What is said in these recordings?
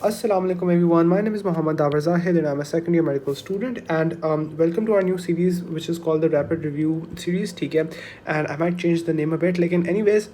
Assalamu alaikum everyone. My name is Muhammad Dawar Zahid and I'm a second year medical student and welcome to our new series which is called the Rapid Review series. ठीक है, and I might change the name a bit. लेकिन anyways,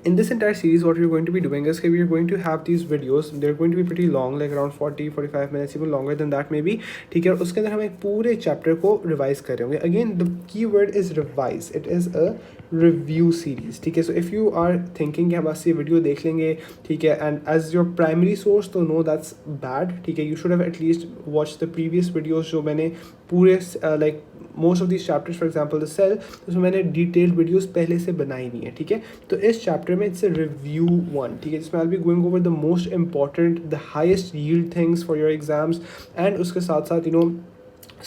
in this entire series what we're going to be doing is we are going to have these videos. They're going to be pretty long, like around 40-45 minutes, even longer than that maybe. ठीक है, और उसके अंदर हम एक पूरे chapter को revise कर रहे होंगे. Again the key word is revise. It is a review series. ठीक है, so if you are thinking कि हम बस ये वीडियो देख लेंगे, ठीक है, and as your primary source तो नो दैट्स बैड. ठीक है, you should have at least watch the previous videos जो मैंने पूरे like most of this chapters, for example the cell, उसमें मैंने डिटेल्ड वीडियोस पहले से बनाई हुई हैं. ठीक है, तो इस चैप्टर में इट्स अ रिव्यू वन. ठीक है, जिसमें I will be going over the most important, the highest yield things for your exams, and उसके साथ साथ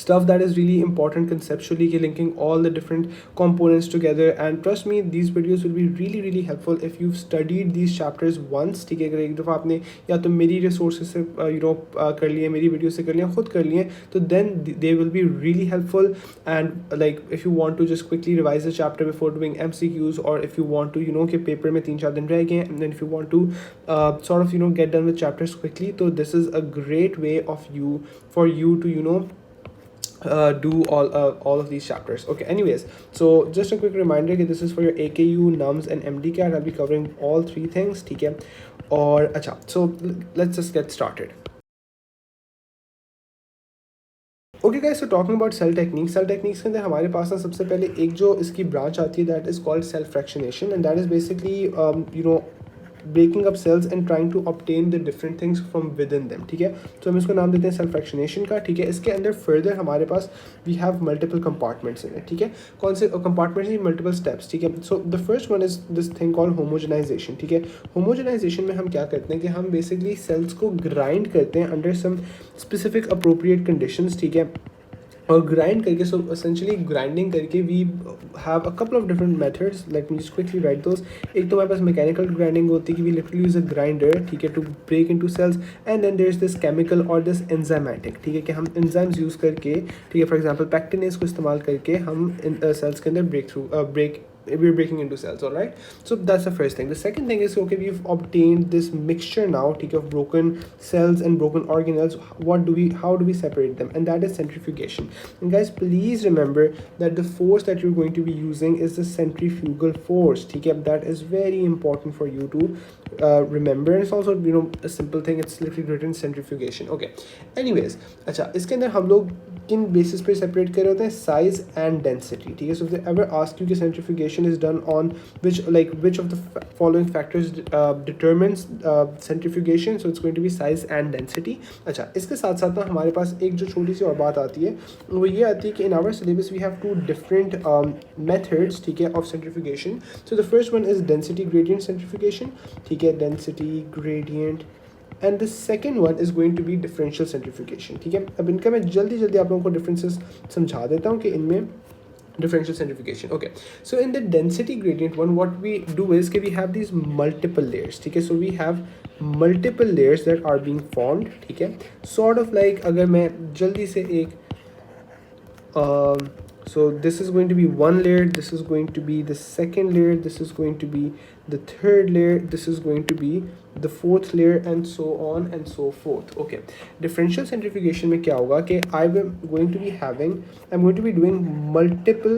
stuff that is really important conceptually, linking all the different components together. And trust me, these videos will be really helpful if you've studied these chapters once. ठीक है, अगर एक दफ़ा आपने या तो मेरी रिसोर्सेज से कर लिए, मेरी वीडियो से कर लिए, खुद कर लिए, तो then they will be really helpful. And like if you want to just quickly revise the chapter before doing MCQs, or if you want to कि पेपर में 3-4 दिन रह गए, and then if you want to sort of get done with chapters quickly, so this is a great way of for you to do all of these chapters. Okay, anyways, so just a quick reminder that this is for your AKU, NUMS and MDCAT. I'll be covering all three things. ठीक है, और अच्छा, so let's just get started. Okay guys, so talking about cell techniques के अंदर हमारे पास ना सबसे पहले एक जो इसकी ब्रांच आती है, that is called cell fractionation, and that is basically breaking up cells and trying to obtain the different things from within them. ठीक है, तो हम इसको नाम देते हैं सेल फ्रैक्शनेशन का. ठीक है, इसके अंदर फर्दर हमारे पास we have multiple compartments in it. ठीक है, कौन से कंपार्टमेंट्स हैं? Multiple steps. ठीक है, so the first one is this thing called homogenisation. ठीक है, होमोजेनाइजेशन में हम क्या करते हैं कि हम बेसिकली सेल्स को ग्राइंड करते हैं under some specific appropriate conditions. ठीक है, और ग्राइंड करके, सो एसेंशियली ग्राइंडिंग करके we have a couple of different methods. Let me just quickly write those. एक तो हमारे पास मैकेनिकल ग्राइंडिंग होती है कि we literally use a grinder, ठीक है, to break into cells, and then there is this chemical और दिस एंजाइमेटिक. ठीक है, कि हम एंजाइम्स यूज़ करके, ठीक है, फॉर एग्जांपल पैक्टिनेज को इस्तेमाल करके हम सेल्स के अंदर break we're breaking into cells. All right, so that's the first thing. The second thing is, okay, we've obtained this mixture now, take of broken cells and broken organelles. How do we separate them? And that is centrifugation. And guys, please remember that the force that you're going to be using is the centrifugal force. Okay, that is very important for you to remember. And it's also a simple thing. It's literally written centrifugation. Okay, anyways, अच्छा, इसके अंदर हम लोग किन basis पे separate कर रहे होते हैं? Size and density. ठीक है, so if ever ask you कि centrifugation is done on which of the following factors determines centrifugation, so it's going to be size and density. अच्छा, इसके साथ साथ ना हमारे पास एक जो छोटी सी और बात आती है, वो ये आती है कि in our syllabus we have two different methods, ठीक है, of centrifugation. So the first one is density gradient centrifugation. ठीक है, density gradient, and the second one is going to be differential centrifugation. ठीक है, अब इनका मैं जल्दी आप लोगों को डिफरेंसेस समझा देता हूँ कि इनमें differential centrifugation. Okay, so in the density gradient one, what we do is we have these multiple layers. ठीक है, so we have multiple layers that are being formed. ठीक है, sort of like अगर मैं जल्दी से एक so this is going to be one layer, this is going to be the second layer, this is going to be the third layer, this is going to be the fourth layer, and so on and so forth. Okay, differential centrifugation में क्या होगा कि I'm going to be doing multiple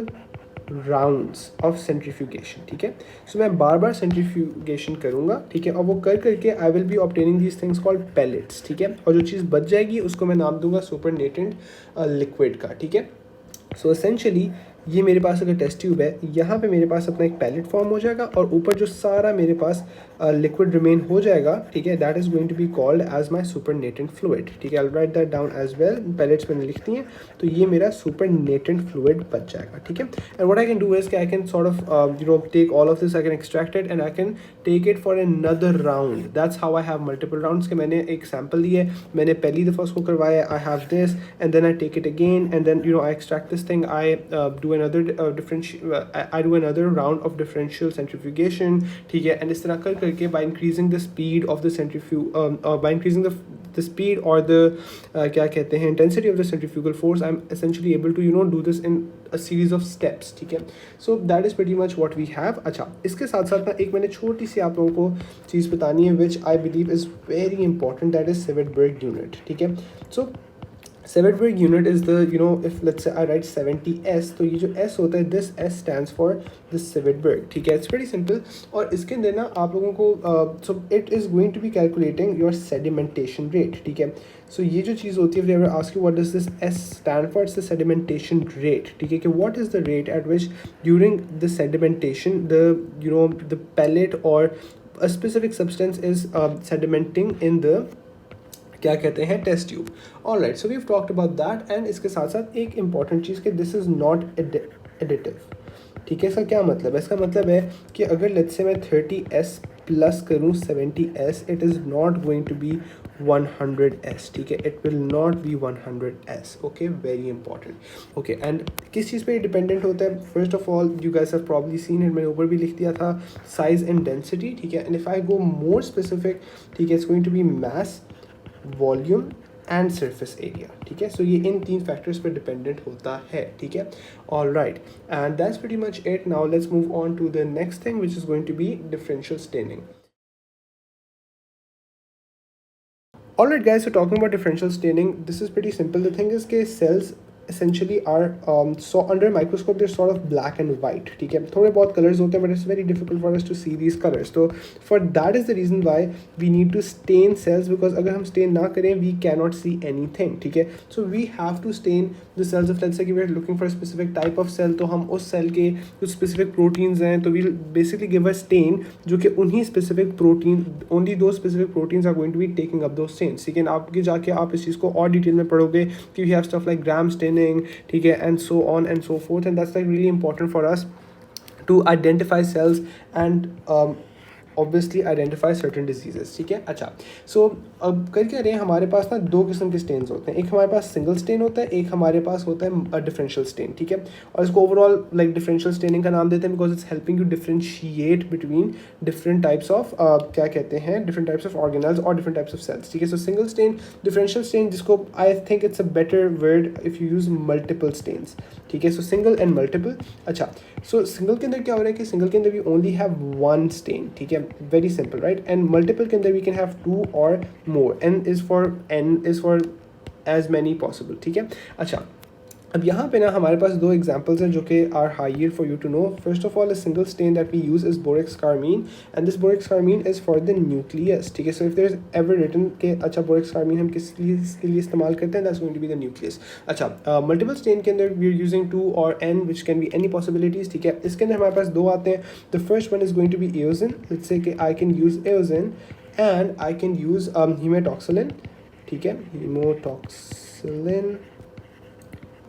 rounds of centrifugation. ठीक है, so मैं बार बार centrifugation करूँगा. ठीक है, और वो कर करके I will be obtaining these things called pellets. ठीक है, और जो चीज़ बच जाएगी उसको मैं नाम दूंगा supernatant liquid का. ठीक है, सो एसेंशियली ये मेरे पास अगर टेस्ट ट्यूब है, यहाँ पे मेरे पास अपना एक पैलेट फॉर्म हो जाएगा और ऊपर जो सारा मेरे पास लिक्विड रिमेन हो जाएगा. ठीक है, that is going to be called as my supernatant fluid. ठीक है, I will write that down as well. Pellets मैंने लिख दी हैं, तो ये मेरा सुपरनेटेंट फ्लूइड बच जाएगा. ठीक है, and what I can do is कि I can sort of take all of this, I can extract it and I can take it for another round. That's how I have multiple rounds के मैंने एक sample लिए, मैंने पहली दफ़ा उसको करवाया, I have this, and then I take it again, and then I extract this thing, I do do another round of differential centrifugation, ठीक है, and इस तरह कर करके by increasing the speed of the by increasing the speed or the क्या कहते हैं intensity of the centrifugal force, I'm essentially able to do this in a series of steps, ठीक है. So that is pretty much what we have. अच्छा, इसके साथ साथ ना एक मैंने छोटी सी आप लोगों को चीज़ बतानी है which I believe is very important, that is Seveberg unit, ठीक है. So Seveberg unit is the, if let's say I write 70s, तो ये जो S होता है, this S stands for this Seveberg, ठीक है. It's pretty simple. और इसके अंदर ना आप लोगों को so it is going to be calculating your sedimentation rate, ठीक है. So ये जो चीज़ होती है, if they ever ask you what does this S stand for, it's the sedimentation rate, ठीक है, कि what is the rate at which during the sedimentation the pellet or a specific substance is sedimenting in the क्या कहते हैं test tube. Alright, so we have talked about that. And इसके साथ साथ एक इंपॉर्टेंट चीज़ कि दिस इज़ नॉट एडिटिव, ठीक है. इसका क्या मतलब है? इसका मतलब है कि अगर लेट्स से मैं 30s प्लस करूँ 70s, it is not going to be 100s, ठीक है. It will not be 100s. Okay, very important. Okay, and किस चीज़ पे डिपेंडेंट होता है? First of all you guys have probably seen it, मैंने ऊपर भी लिख दिया था, साइज एंड डेंसिटी, ठीक है. And if I go more specific, ठीक है, it's going to be mass, volume and surface area, ठीक है. सो ये इन 3 फैक्टर्स पर डिपेंडेंट होता है, ठीक है. Alright, and that's pretty much it. Now let's move on to the next thing which is going to be differential staining. Alright guys, so talking about differential staining, this is pretty simple. The thing is कि cells essentially are so under microscope they're sort of black and white, ठीक है. थोड़े बहुत colors होते हैं but it's very difficult for us to see these colors. So for that is the reason why we need to stain cells, because अगर हम stain ना करें we cannot see anything, ठीक है. So we have to stain the cells. If let's say we are looking for a specific type of cell, तो हम उस cell के कुछ specific proteins हैं, तो we'll basically give a stain जो कि उन्हीं specific protein, only those specific proteins are going to be taking up those stains, ठीक है. आपके जाके आप इस चीज़ को और डिटेल में पढ़ोगे कि we have stuff like gram staining, ठीक है, and so on and so forth, and that's like really important for us to identify cells and obviously identify certain diseases, ठीक है. अच्छा, so अब कर क्या रहे हैं, हमारे पास ना 2 किस्म के स्टेन्स होते हैं. एक हमारे पास सिंगल स्टेन होता है, एक हमारे पास होता है डिफरेंशियल स्टेन, ठीक है. और इसको ओवरऑल लाइक डिफरेंशियल स्टेनिंग का नाम देते हैं because it's helping you differentiate between different types of क्या कहते हैं डिफरेंट टाइप्स ऑफ ऑर्गेनल्स और डिफरेंट टाइप्स ऑफ सेल्स, ठीक है. So single stain, differential stain, जिसको I think it's a better word if you use multiple stains, ठीक है. So single and multiple. अच्छा, सो सिंगल के अंदर क्या हो रहा है कि सिंगल के अंदर वी ओनली हैव 1 स्टेन, ठीक है, very simple, right. And multiple के अंदर वी कैन हैव 2 और मोर. n is for as many possible, ठीक है. अच्छा, अब यहाँ पे ना हमारे पास 2 एग्जांपल्स हैं जो कि are higher for you to know. First of all a single stain that we use is borax carmine, and this borax carmine is for the nucleus, ठीक है. So if there is ever written के अच्छा borax carmine हम किसके लिए इस्तेमाल करते हैं, that's going to be the nucleus. अच्छा, मल्टीपल स्टेन के अंदर वी आर यूजिंग 2 और n which can be any possibilities, ठीक है. इसके अंदर हमारे पास 2 आते हैं. The first one is going to be eosin. Let's say कि I can use eosin and I can use haematoxylin, ठीक है, हेमाटॉक्सिलिन.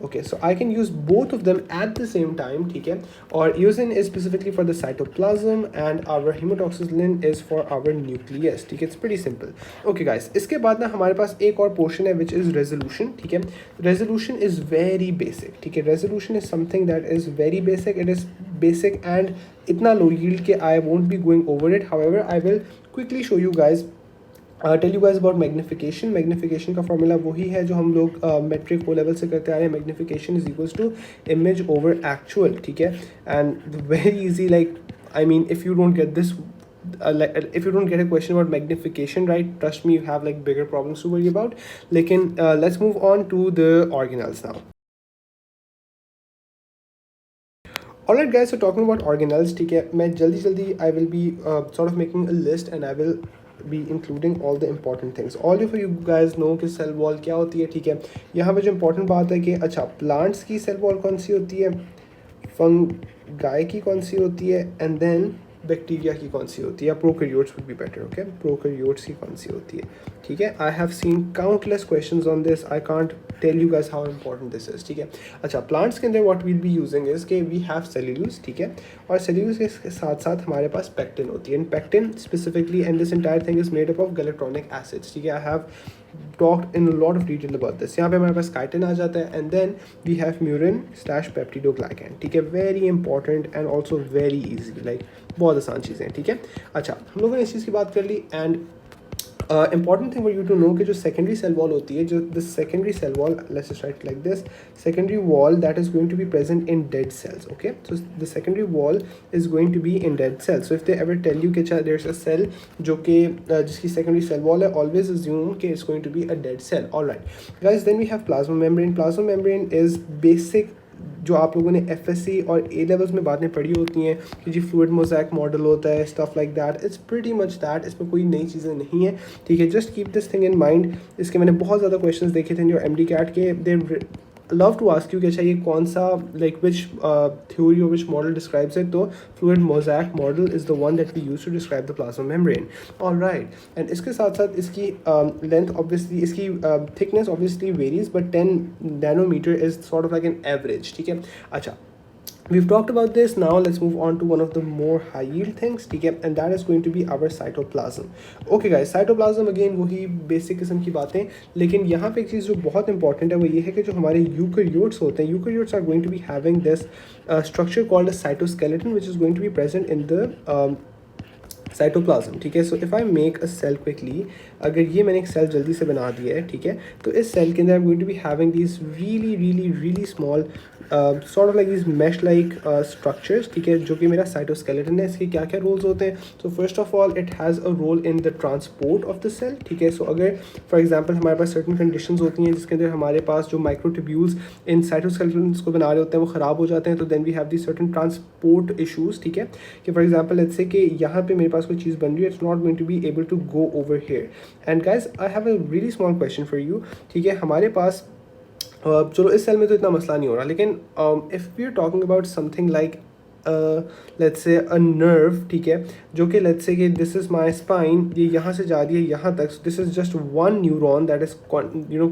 Okay, so I can use both of them at the same time, ठीक है. और eosin is specifically for the cytoplasm and our hematoxylin is for our nucleus, ठीक है. It's pretty simple. Okay guys, इसके बाद ना हमारे पास एक और portion है which is resolution, ठीक है. Resolution is very basic, ठीक है. Resolution is something that is very basic. It is basic and इतना low yield कि I won't be going over it. However, I will quickly show you guys tell you guys about magnification. Magnification का formula वही है जो हम लोग metric O level से करते आ रहे हैं. Magnification is equals to image over actual, ठीक है. And very easy, like I mean if you don't get this if you don't get a question about magnification right, trust me, you have like bigger problems to worry about. लेकिन let's move on to the organelles now. Alright guys, so talking about organelles, ठीक है, मैं जल्दी I will be sort of making a list and I will be including all the important things. All of you guys know कि cell wall क्या होती है, ठीक है. यहाँ पे जो important बात है कि अच्छा, प्लांट्स की सेल वॉल कौन सी होती है, फंगाई की कौन सी होती है, एंड देन बैक्टीरिया की कौन सी होती है, prokaryotes would be better, okay. Prokaryotes की कौन सी होती है, ठीक है. I have seen countless questions on this. I can't tell you guys how important this is, ठीक है. अच्छा, प्लांट्स के अंदर what will be using is के वी हैव सेल्यूलोज, ठीक है. और सेल्यूलोज के साथ साथ हमारे पास पेक्टिन होती है. And pectin specifically, and this entire thing is made up of galacturonic acids, ठीक है. I have talked in a lot of detail about this. यहाँ पे हमारे पास chitin आ जाता है, and then we have murin slash peptidoglycan, ठीक है, very important and also very easy, like बहुत आसान चीज़ें हैं, ठीक है. अच्छा, हम लोगों ने इस चीज़ की बात कर ली. And important thing for you to know कि जो secondary cell wall होती है, जो the secondary cell wall, let's just write like this, secondary wall that is going to be present in dead cells. Okay, so the secondary wall is going to be in dead cells. So if they ever tell you कि there's a cell जो कि जिसकी secondary cell wall है, always assume कि it's going to be a dead cell. All right, guys, then we have plasma membrane. Plasma membrane is basic जो आप लोगों ने एफएससी और ए लेवल्स में बातें पढ़ी होती हैं कि जी फ्लूइड मोज़ैक मॉडल होता है, stuff like that. It's pretty much that. इसमें कोई नई चीज़ें नहीं है, ठीक है. Just keep this thing in mind. इसके मैंने बहुत ज़्यादा क्वेश्चंस देखे थे जो एमडी कैट के. They love to ask you कि अच्छा ये कौन सा लाइक विच थ्योरी और विच मॉडल डिस्क्राइब्स इट. तो fluid mosaic model is the one that we use to describe the plasma membrane. Alright, and इसके साथ साथ इसकी लेंथ ऑब्वियसली, इसकी thickness obviously varies, but 10 nanometer is sort of like an average, ठीक है. अच्छा, we've talked about this. Now let's move on to one of the more high yield things, ठीक है, and that is going to be our cytoplasm. Okay guys, cytoplasm again वही basic किस्म की बातें, लेकिन यहाँ पे एक चीज़ जो बहुत important है वो ये है कि जो हमारे यूकैरियोट्स होते हैं, eukaryotes are going to be having this structure called a cytoskeleton which is going to be present in the cytoplasm, ठीक है. So if I make a cell quickly, अगर ये मैंने एक सेल जल्दी से बना दिया है, ठीक है, तो इस सेल के अंदर I am going to be having these really really really small sort of like these mesh like structures, ठीक है, जो कि मेरा साइटोस्केलेटन है. इसके क्या क्या रोल्स होते हैं? So first of all it has a role in the transport of the cell, ठीक है. सो अगर फॉर एग्जाम्पल हमारे पास सर्टन कंडीशंस होती हैं जिसके अंदर हमारे पास जो माइक्रोट्यूब्यूल्स इन साइटोस्केलेटन्स को बना रहे होते हैं वो ख़राब हो जाते हैं, तो then we have the certain transport issues, ठीक है. कि फॉर एग्जाम्पल लेट्स से कि यहाँ पे मेरे पास कोई चीज़ बन रही है, it's not going to be able to go over here. And guys I have a really small question for you, ठीक है. हमारे पास चलो इस सेल में तो इतना मसला नहीं हो रहा, लेकिन if we are talking about something like let's say a nerve, ठीक है, जो कि लेट्स से कि दिस इज़ माई स्पाइन, ये यहाँ से जा रही है यहाँ तक, this is just one neuron that is you know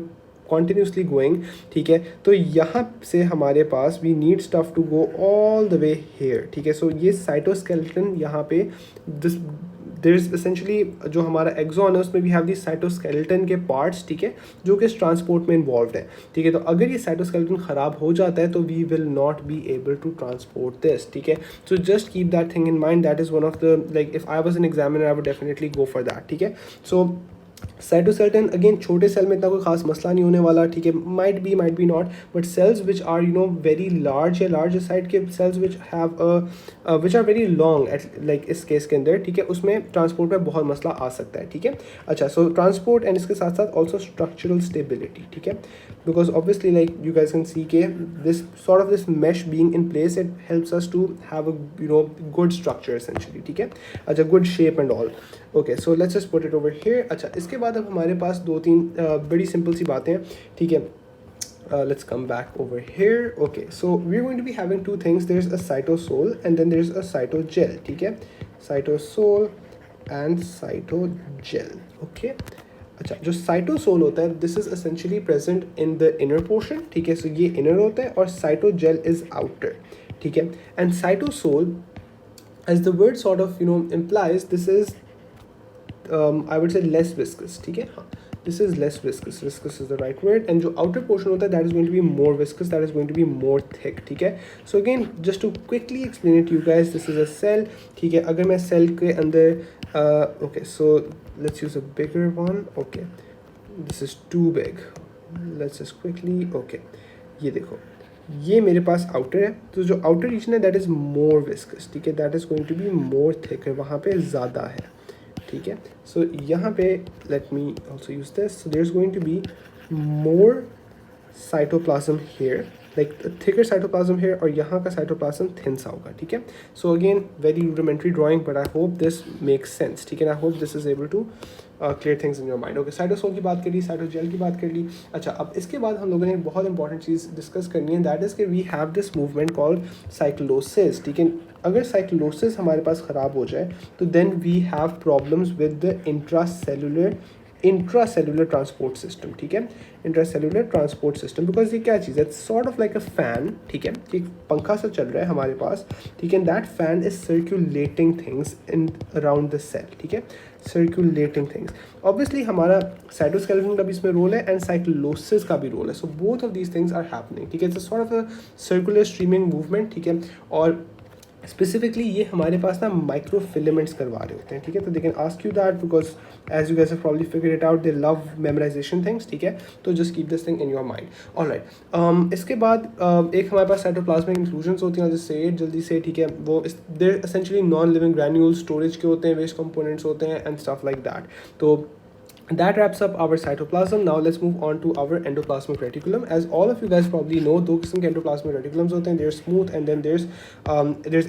continuously going, ठीक है. तो यहाँ से हमारे पास we need stuff to go all the way here, ठीक है. सो ये साइटोस्केलेटन यहाँ पे दिस देयर इज एसेंशली जो हमारा एक्सॉन है उसमें भी हैव दी साइटोस्केलेटन के पार्ट्स, ठीक है, जो कि इस ट्रांसपोर्ट में इन्वॉल्व है, ठीक है. तो अगर ये साइटोस्केलेटन ख़राब हो जाता है तो we will not be able to transport this, ठीक है. So just keep that thing in mind. That is one of the like if I was an examiner I would definitely go for that, ठीक है. So cytoskeleton again छोटे cell में इतना कोई खास मसला नहीं होने वाला, ठीक है. Might be not, but cells which are you know very large या लार्ज साइड के cells which have which are very long at like इस केस के अंदर, ठीक है, उसमें ट्रांसपोर्ट में बहुत मसला आ सकता है, ठीक है. अच्छा, सो ट्रांसपोर्ट एंड इसके साथ साथ ऑल्सो स्ट्रक्चरल स्टेबिलिटी, ठीक है, because obviously like you guys can see के this sort of this mesh being in place, it helps us to have a you know good structure essentially, ठीक है. अच्छा, good shape and all. Okay, so let's just put it over here. अच्छा, इसके बाद अब हमारे पास दो तीन बड़ी सिंपल सी बातें हैं, ठीक है. Let's come back over here. Okay, so we're going to be having two things. There's a cytosol and then there's a cytogel, ठीक है. Cytosol and cytogel. Okay. अच्छा, जो साइटोसोल होता है this is essentially present in the inner portion, ठीक है. सो ये inner होता है और साइटोजेल इज आउटर, ठीक है. And cytosol as the word sort of you know implies this is I would say less viscous, ठीक है. हाँ, this is less viscous, viscous is the right word. and जो outer portion होता है that is going to be more viscous, that is going to be more thick, ठीक है. so again just to quickly explain it to you guys, this is a cell, ठीक है. अगर मैं cell के अंदर okay, so let's use a bigger one. okay, this is too big, let's just quickly okay, ये देखो ये मेरे पास आउटर है, तो जो आउटर रीजन है दैट इज़ मोर विस्कस, ठीक है, that is going to be more thick, वहाँ पे ज़्यादा है, ठीक है. सो यहाँ पे let me also use this. So there is going to be more cytoplasm here, like thicker cytoplasm here, और यहाँ का साइटोप्लाज्म थिन सा होगा, ठीक है. So again very rudimentary drawing, but I hope this makes sense, ठीक है. आई hope this is able to clear things in your mind. Okay, cytosol की बात कर ली, साइटोजेल की बात कर ली. अच्छा, अब इसके बाद हम लोगों ने एक बहुत इंपॉर्टेंट चीज़ डिस्कस करनी है, दैट इज़ कि we have this movement called cyclosis, ठीक है. अगर साइक्लोसिस हमारे पास ख़राब हो जाए तो then we have problems with the intra cellular intracellular transport system, ठीक है, इंट्रासेलुलर ट्रांसपोर्ट सिस्टम, बिकॉज ये क्या चीज़ है, sort of like a fan, ठीक है, कि एक पंखा सा चल रहा है हमारे पास, ठीक है, that fan is circulating things in around the cell, ठीक है, सर्कुलेटिंग थिंग्स। ऑब्वियसली हमारा साइटोस्केलेटन का भी इसमें रोल है एंड साइक्लोसिस का भी रोल है, so both of these things are happening, ठीक है, it's sort of a circular streaming movement, ठीक है, और स्पेसिफिकली ये हमारे पास ना माइक्रो फिलामेंट्स करवा रहे होते हैं, ठीक है, तो they can ask you that because as you guys have probably figure it out, they love memorization things, ठीक है, तो just keep this thing in your mind. Alright, इसके बाद एक हमारे पास साइटोप्लाज्मिक इंक्लूजन्स होती हैं, जैसे जल्दी से, ठीक है, वो there essentially non living granules storage के होते हैं, वेस्ट कंपोनेंट्स होते हैं एंड स्टफ लाइक दैट। तो that wraps up our cytoplasm. Now let's move on to our endoplasmic reticulum. As all of you guys probably know, दो किस्म के endoplasmic reticulums होते हैं, there's smooth and then there's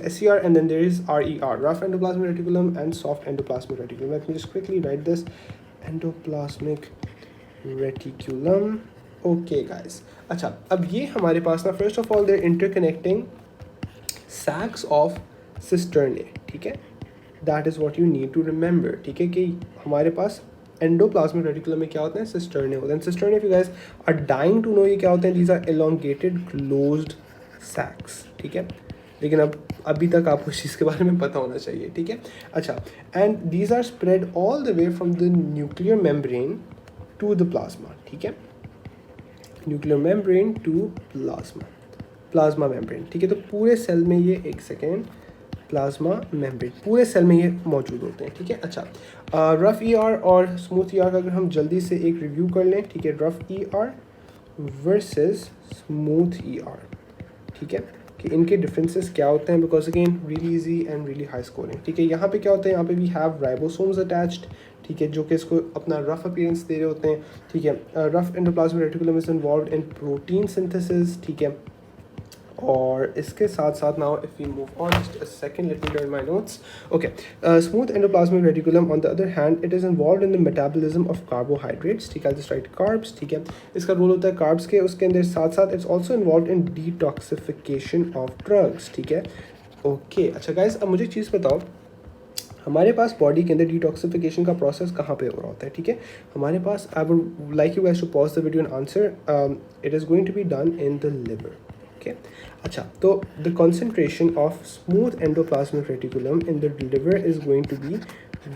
SCR and then there is RER, rough endoplasmic reticulum and soft endoplasmic reticulum. Let me just quickly write this, endoplasmic reticulum. Okay guys, अच्छा, अब ये हमारे पास ना first of all they're interconnecting sacs of cisternae, ठीक है, that is what you need to remember, ठीक है, कि हमारे पास एंडोप्लाज्मिक रेटिकुलम में क्या होते हैं, सिस्टर्ने होते हैं। Cisternae, if you guys are dying to know ये क्या होते हैं, these are elongated closed sacs, ठीक है, लेकिन अब अभी तक आपको इस चीज़ के बारे में पता होना चाहिए, ठीक है। अच्छा, and these are spread all the way from the nuclear membrane to the plasma, ठीक है, nuclear membrane to plasma membrane, ठीक है, तो पूरे सेल में ये, एक सेकेंड, प्लाज्मा मेम्ब्रेन पूरे सेल में ये मौजूद होते हैं, ठीक है। अच्छा, रफ ईआर और स्मूथ ईआर का अगर हम जल्दी से एक रिव्यू कर लें, ठीक है, rough ER versus smooth ER, ठीक है, कि इनके डिफरेंसेस क्या होते हैं, because again really easy and really high scoring, ठीक है। यहाँ पे क्या होता है, यहाँ पे वी हैव राइबोसोम्स अटैच्ड, ठीक है, जो कि इसको अपना रफ अपीयरेंस दे रहे होते हैं, ठीक है। Rough endoplasmic reticulum is involved in protein synthesis, ठीक है, और इसके साथ साथ now if we move on, just a second, let me turn my notes, okay. Smooth endoplasmic reticulum on the other hand, it is involved in the metabolism of carbohydrates, ठीक है, just right carbs, ठीक है, इसका role होता है carbs के, उसके अंदर साथ साथ it's also involved in detoxification of drugs, ठीक है, ओके। अच्छा गाइस, अब मुझे एक चीज़ बताओ, हमारे पास बॉडी के अंदर डिटॉक्सिफिकेशन का प्रोसेस कहाँ पे हो रहा होता है, ठीक है, हमारे पास, I would like you guys to pause the video and answer, it is going to be done in the liver, okay। अच्छा, तो the concentration of smooth endoplasmic reticulum in the liver is going to be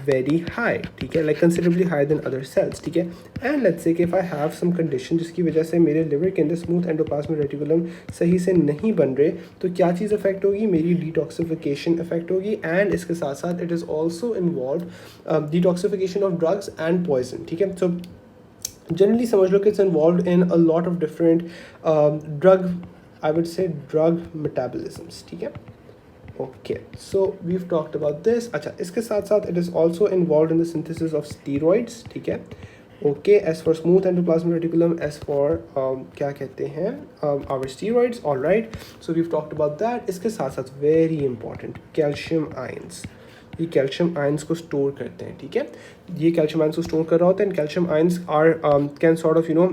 very high, ठीक है, like considerably higher than other cells, ठीक है। and let's say कि if I have some condition जिसकी वजह से मेरे liver के अंदर smooth endoplasmic reticulum सही से नहीं बन रहे, तो क्या चीज़ affect होगी, मेरी detoxification affect होगी, and इसके साथ साथ it is also involved detoxification of drugs and poison, ठीक है। so generally समझ लो कि it's involved in a lot of different drug, I would say drug metabolisms, ठीक है, okay, so we've talked about this। अच्छा, इसके साथ साथ it is also involved in the synthesis of steroids, ठीक है, okay, as for smooth endoplasmic reticulum, as for क्या कहते हैं, our steroids, all right, so we've talked about that। इसके साथ साथ very important, calcium ions, ये कैल्शियम आयंस को स्टोर करते हैं, ठीक है, ये कैल्शियम आयंस को स्टोर कर रहा होता है, and calcium ions are can sort of you know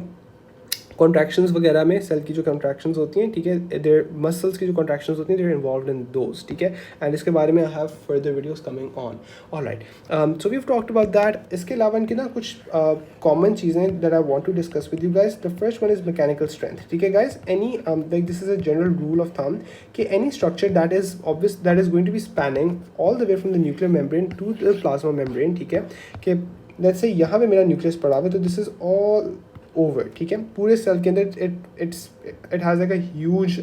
contractions वगैरह में, सेल की जो कॉन्ट्रैक्शंस होती हैं, ठीक है, देयर मसल्स की जो कॉन्ट्रैक्शंस होती हैं, देयर इन्वॉल्वड इन दोज, ठीक है, एंड इसके बारे में I have further videos coming on, alright. So we have talked about that. इसके अलावा इनकी ना कुछ कॉमन चीज़ें that I want to discuss with you guys. The first one is mechanical strength, ठीक है guys, any like this is a general rule of thumb कि any structure that is obvious that is going to be spanning all the way from the nuclear membrane to the plasma membrane, ठीक है, कि let's say यहाँ पे मेरा nucleus पड़ा हुआ है, तो दिस इज ऑल ओवर, ठीक है, पूरे सेल के अंदर it has like a huge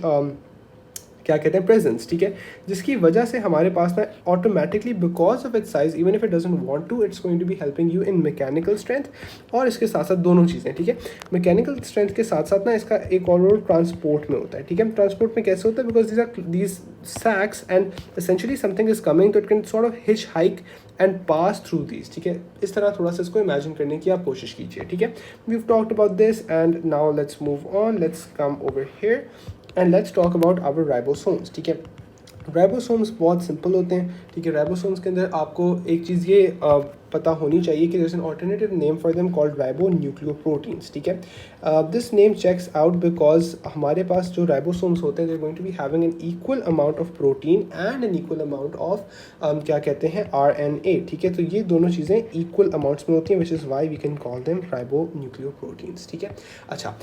क्या कहते हैं प्रेजेंस, ठीक है, जिसकी वजह से हमारे पास ना automatically because of its size, even if it doesn't want to, it's going to be helping you in mechanical strength, और इसके साथ साथ दोनों चीज़ें, ठीक है, मैकेनिकल स्ट्रेंथ के साथ साथ ना इसका एक और रोल ट्रांसपोर्ट में होता है, ठीक है। ट्रांसपोर्ट में कैसे होता है, because these sacs and essentially something is coming, तो it can sort of hitchhike and pass through these, ठीक है, इस तरह थोड़ा सा इसको इमेजिन करने की आप कोशिश कीजिए, ठीक है। We have talked about this and now let's move on, let's come over here and let's talk about our ribosomes, ठीक है। राइबोसोम्स बहुत सिंपल होते हैं, ठीक है, राइबोसोम्स के अंदर आपको एक चीज़ ये पता होनी चाहिए कि there's an alternative name for them called ribonucleoproteins, ठीक है. This name checks out because हमारे पास जो ribosomes होते हैं they're going to be having an equal amount of protein and an equal amount of क्या कहते हैं RNA, ठीक है. तो ये दोनों चीज़ें equal amounts में होती हैं, which is why we can call them ribonucleoproteins, ठीक है. अच्छा,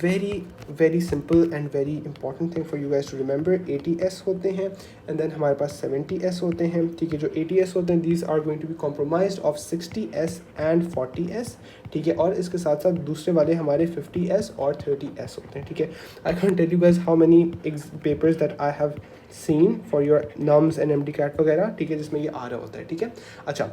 very very simple and very important thing for you guys to remember, 80S होते हैं and then हमारे पास 70S होते हैं, ठीक है. जो 80S होते हैं these are going to be comprised of 60S and 40S, ठीक है. और इसके साथ साथ दूसरे वाले हमारे 50S और 30S होते हैं, ठीक है. I can't tell you guys how many papers that I have seen for your NUMS and MDCAT वगैरह, ठीक है, जिसमें ये आ रहा होता है, ठीक है. अच्छा,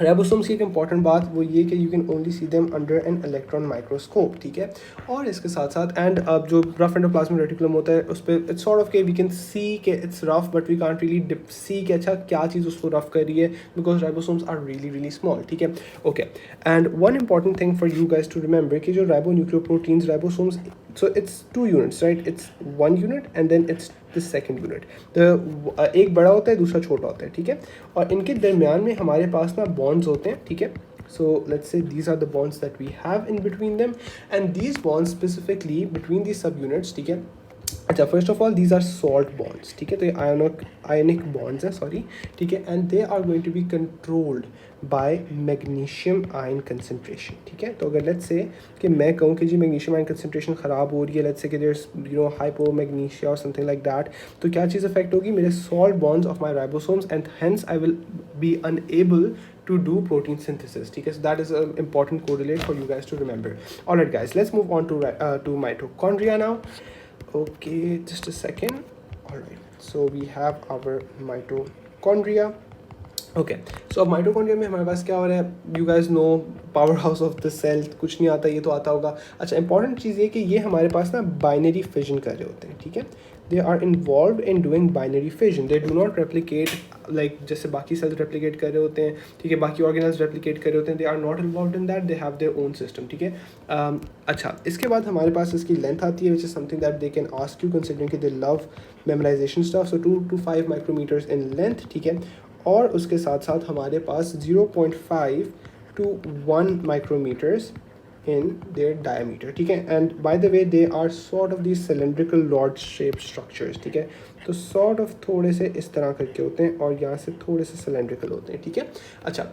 राइबोसोम्स की एक इंपॉर्टेंट बात वो ये कि you can only see them under an electron microscope, ठीक है. और इसके साथ साथ एंड जो रफ एंडोप्लाज्मिक रेटिकुलम होता है उस पर इट्स सॉर्ट ऑफ के वी कैन सी के it's rough but we can't really see के अच्छा क्या चीज़ उसको रफ कर रही है because ribosomes are really really small, ठीक है. Okay, and one important thing for you guys to remember कि जो ribonucleoproteins ribosomes, so it's two units, right? It's one unit and then it's the second unit. एक बड़ा होता है दूसरा छोटा होता है, ठीक है. और इनके दरमियान में हमारे पास ना bonds होते हैं, ठीक है. So let's say these are the bonds that we have in between them and these bonds specifically between these subunits, ठीक है. अच्छा, first of all these are salt bonds, ठीक है. तो ये आयनिक बॉन्ड्स हैं, सॉरी, ठीक है. And they are going to be controlled by magnesium ion concentration, ठीक है. तो अगर लेट्स से कि मैं कहूँ कि जी मैग्नीशियम आयन कंसनट्रेशन ख़राब हो रही है, लेट्स से कि देयर्स हाइपोमैग्नीशिया और समथिंग लाइक दैट, तो क्या चीज़ अफेक्ट होगी, मेरे salt bonds of my ribosomes and hence I will be unable to do protein synthesis, okay. So that is an important correlate for you guys to remember. All right guys, let's move on to mitochondria now. Okay, just a second. All right, so we have our mitochondria. Okay, so अब mitochondria में हमारे पास क्या हो रहा है, you guys know power house of the cell, कुछ नहीं आता, ये तो आता होगा. अच्छा, इंपॉर्टेंट चीज़ ये कि ये हमारे पास ना बाइनरी फिजन कर रहे होते हैं, ठीक है. They are involve in doing binary fission, they do not replicate like जैसे बाकी सेल्स रेप्लिकेट कर रहे होते हैं, ठीक है, बाकी ऑर्गेनल्स रेप्लिकेट कर रहे होते हैं. They are not involve in that, they have their own system, ठीक है. अच्छा, इसके बाद हमारे पास इसकी लेंथ आती है which is something that they can ask you considering कि they love memorization stuff. So 2 to 5 micrometers in length, ठीक है. और उसके साथ साथ हमारे पास 0.5 to 1 micrometers in their diameter, ठीक है. And by the way they are sort of these cylindrical rod shape structures, ठीक है. तो सॉर्ट ऑफ थोड़े से इस तरह करके होते हैं और यहाँ से थोड़े से सिलेंड्रिकल होते हैं, ठीक है. अच्छा,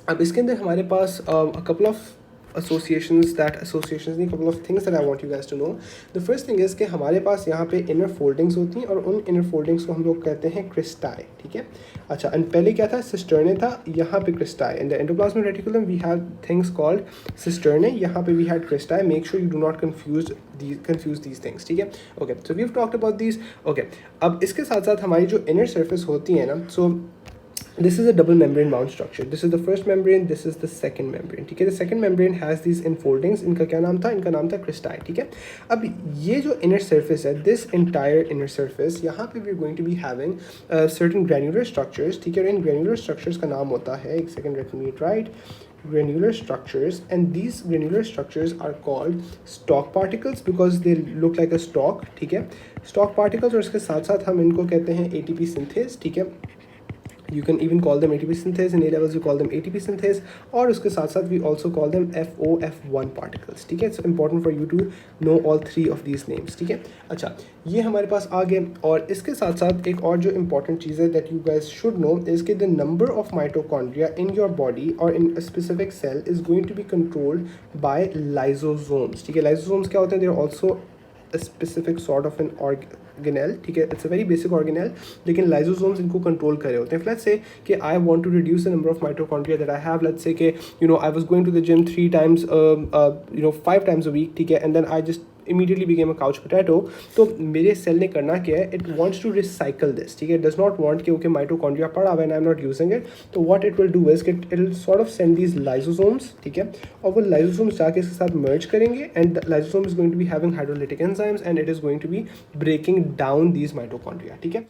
अब इसके अंदर हमारे पास कपल ऑफ associations नहीं, couple of things that I want you guys to know. The first thing is कि हमारे पास यहाँ पे inner foldings होती हैं और उन inner foldings को हम लोग कहते हैं cristae, ठीक है. अच्छा, and पहले क्या था, cisternae था, यहाँ पे cristae. In the endoplasmic reticulum we have things called cisternae, यहाँ पे we had cristae. Make sure you do not confuse these things, ठीक है. Okay, so we've talked about these. Okay, अब इसके साथ साथ हमारी जो inner surface होती है ना, so this is a double membrane bound structure. This is the first membrane, this is the second membrane, ठीक है. The second membrane has these enfoldings. इनका क्या नाम था, इनका नाम था cristae, ठीक है. अब ये जो inner surface है, this entire inner surface, यहाँ पे we're going to be having certain granular structures, ठीक है. और इन granular structures का नाम होता है, एक second let me write, granular structures, and these granular structures are called stalk particles because they look like a stalk, ठीक है. Stalk particles, और इसके साथ साथ हम इनको कहते हैं ATP synthase, ठीक है. You can even call them ATP synthase. In A levels you call them ATP synthase. और उसके साथ साथ we also call them FOF1 particles, ठीक है. It's important for you to know all three of these names, ठीक है. अच्छा, ये हमारे पास आ गए. और इसके साथ साथ एक और जो important चीज़ है that you guys should know is कि the number of mitochondria in your body or in a specific cell is going to be controlled by lysosomes, ठीक है. Lysosomes क्या होते हैं, they are also a specific sort of an organelle, ठीक है. It's a very basic organelle, लेकिन lysosomes इनको control कर रहे होते हैं. लेट्स से कि I want to reduce the number of mitochondria that I have. Let's say कि I was going to the gym 3 times 5 times a week, ठीक है. And then I just immediately became a couch potato. तो मेरे cell ने करना क्या है, it wants to recycle this, ठीक है. It does not want कि okay mitochondria पड़ा हुआ है and I'm not using it. तो what it will do is it will sort of send these lysosomes, ठीक है. और वो lysosomes जाके इसके साथ merge करेंगे and the lysosome is going to be having hydrolytic enzymes and it is going to be breaking down these mitochondria, ठीक है.